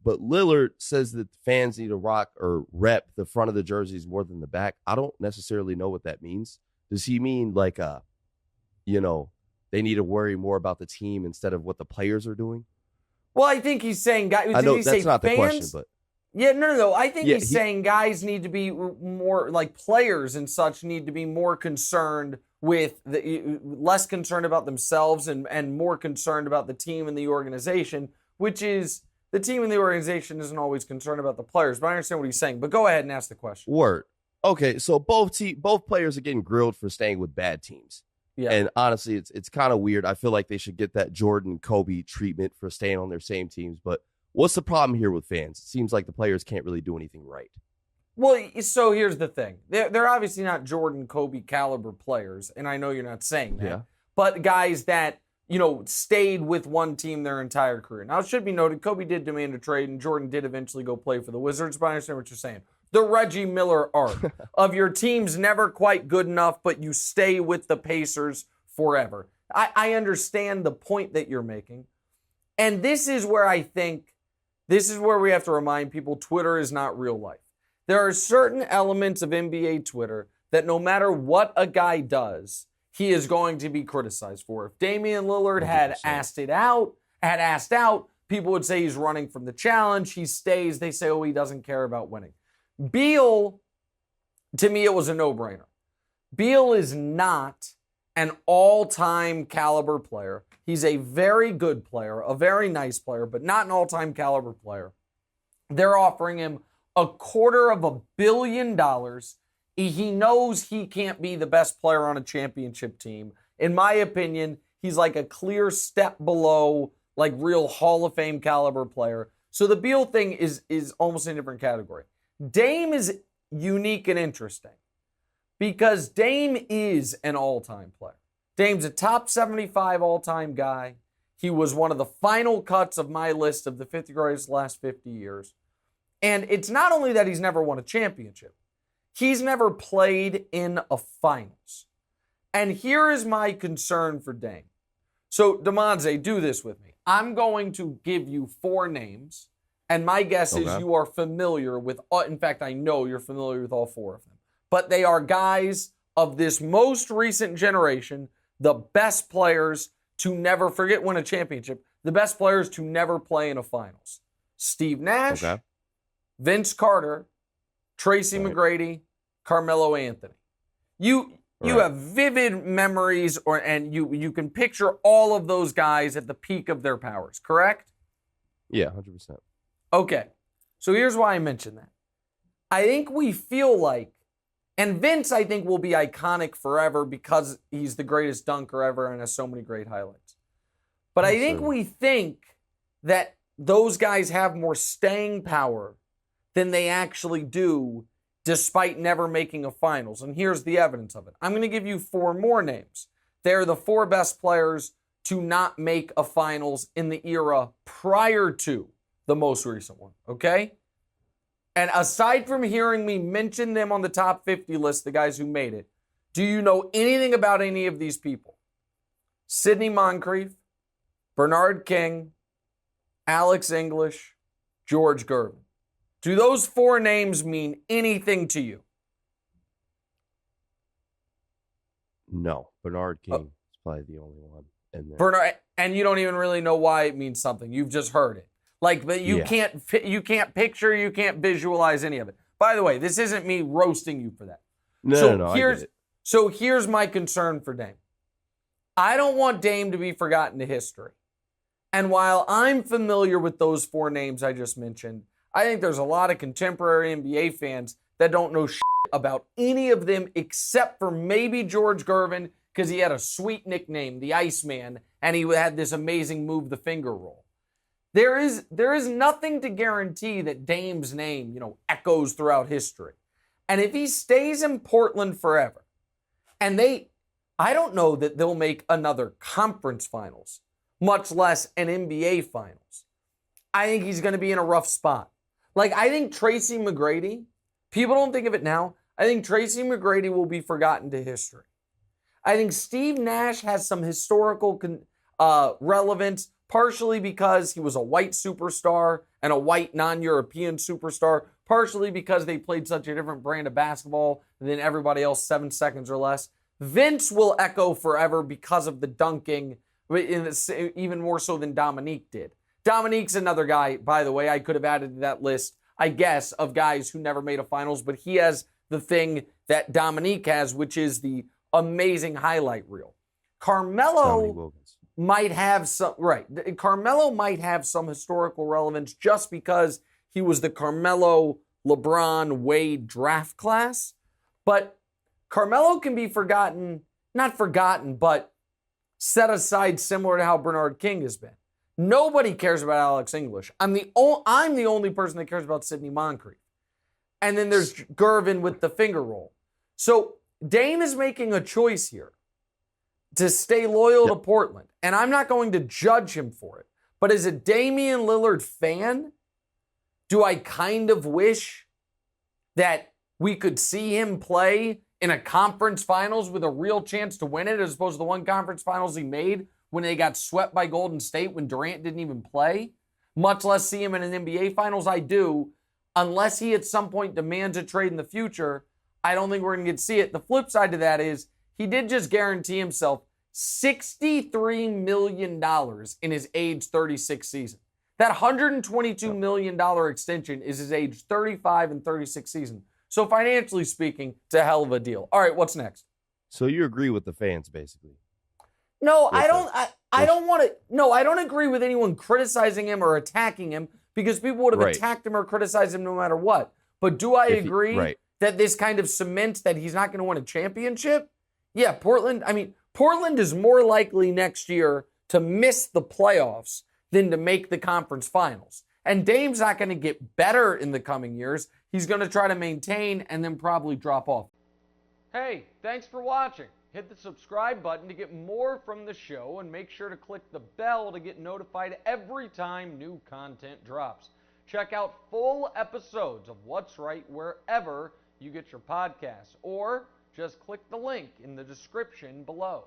But Lillard says that fans need to rock or rep the front of the jerseys more than the back. I don't necessarily know what that means. Does he mean like, they need to worry more about the team instead of what the players are doing? Well, I think he's saying guys. I know that's not the question, but yeah, no. I think he's saying guys need to be more like players and such need to be more concerned with less concerned about themselves and more concerned about the team and the organization, which is the team and the organization isn't always concerned about the players. But I understand what he's saying. But go ahead and ask the question. Word. Okay, so both players are getting grilled for staying with bad teams. Yeah. And honestly, it's kind of weird. I feel like they should get that Jordan Kobe treatment for staying on their same teams. But what's the problem here with fans? It seems like the players can't really do anything right. Well, so here's the thing. They're obviously not Jordan Kobe caliber players, and I know you're not saying that. Yeah. But guys that, stayed with one team their entire career. Now, it should be noted, Kobe did demand a trade, and Jordan did eventually go play for the Wizards, but I understand what you're saying. The Reggie Miller arc of your team's never quite good enough, but you stay with the Pacers forever. I understand the point that you're making. And this is where we have to remind people Twitter is not real life. There are certain elements of NBA Twitter that no matter what a guy does, he is going to be criticized for. If Damian Lillard had asked out, people would say he's running from the challenge. He stays. They say, he doesn't care about winning. Beal, to me, it was a no-brainer. Beal is not an all-time caliber player. He's a very good player, a very nice player, but not an all-time caliber player. They're offering him $250 million. He knows he can't be the best player on a championship team. In my opinion, he's like a clear step below, like real Hall of Fame caliber player. So the Beal thing is almost a different category. Dame is unique and interesting because Dame is an all-time player. Dame's a top 75 all-time guy. He was one of the final cuts of my list of the 50 greatest last 50 years. And it's not only that he's never won a championship. He's never played in a finals. And here is my concern for Dame. So, DeMonze, do this with me. I'm going to give you 4 names. And my guess is you are familiar with, in fact, I know you're familiar with all 4 of them. But they are guys of this most recent generation, the best players to never win a championship, the best players to never play in a finals. Steve Nash, Vince Carter, Tracy McGrady, Carmelo Anthony. You have vivid memories and you can picture all of those guys at the peak of their powers, correct? Yeah, 100%. Okay, so here's why I mentioned that. I think we feel like, and Vince I think will be iconic forever because he's the greatest dunker ever and has so many great highlights. But I think we think that those guys have more staying power than they actually do despite never making a finals. And here's the evidence of it. I'm going to give you 4 more names. They're the 4 best players to not make a finals in the era prior to the most recent one, okay? And aside from hearing me mention them on the top 50 list, the guys who made it, do you know anything about any of these people? Sidney Moncrief, Bernard King, Alex English, George Gervin. Do those 4 names mean anything to you? No. Bernard King is probably the only one in there. Bernard, and you don't even really know why it means something. You've just heard it. But you can't picture, you can't visualize any of it. By the way, this isn't me roasting you for that. No, I get it. So here's my concern for Dame. I don't want Dame to be forgotten to history. And while I'm familiar with those 4 names I just mentioned, I think there's a lot of contemporary NBA fans that don't know shit about any of them except for maybe George Gervin because he had a sweet nickname, the Iceman, and he had this amazing move the finger roll. There is nothing to guarantee that Dame's name, echoes throughout history. And if he stays in Portland forever, and I don't know that they'll make another conference finals, much less an NBA finals. I think he's going to be in a rough spot. I think Tracy McGrady, people don't think of it now, I think Tracy McGrady will be forgotten to history. I think Steve Nash has some historical relevance, partially because he was a white superstar and a white non-European superstar, partially because they played such a different brand of basketball than everybody else, 7 seconds or less. Vince will echo forever because of the dunking, even more so than Dominique did. Dominique's another guy, by the way, I could have added to that list, I guess, of guys who never made a finals, but he has the thing that Dominique has, which is the amazing highlight reel. Carmelo might have some, right. Carmelo might have some historical relevance just because he was the Carmelo, LeBron, Wade draft class. But Carmelo can be forgotten, not forgotten, but set aside similar to how Bernard King has been. Nobody cares about Alex English. I'm the only person that cares about Sidney Moncrief. And then there's Gervin with the finger roll. So Dame is making a choice here to stay loyal to Portland. And I'm not going to judge him for it. But as a Damian Lillard fan, do I kind of wish that we could see him play in a conference finals with a real chance to win it as opposed to the one conference finals he made when they got swept by Golden State when Durant didn't even play? Much less see him in an NBA finals. I do. Unless he at some point demands a trade in the future, I don't think we're going to get to see it. The flip side to that is he did just guarantee himself $63 million in his age 36 season. That $122 million extension is his age 35 and 36 season. So financially speaking, it's a hell of a deal. All right, what's next? So you agree with the fans, basically? No, I don't. I don't want to. No, I don't agree with anyone criticizing him or attacking him because people would have attacked him or criticized him no matter what. But do I agree that this kind of cements that he's not going to win a championship? Yeah, Portland. I mean, Portland is more likely next year to miss the playoffs than to make the conference finals. And Dame's not going to get better in the coming years. He's going to try to maintain and then probably drop off. Hey, thanks for watching. Hit the subscribe button to get more from the show and make sure to click the bell to get notified every time new content drops. Check out full episodes of What's Right wherever you get your podcasts, or just click the link in the description below.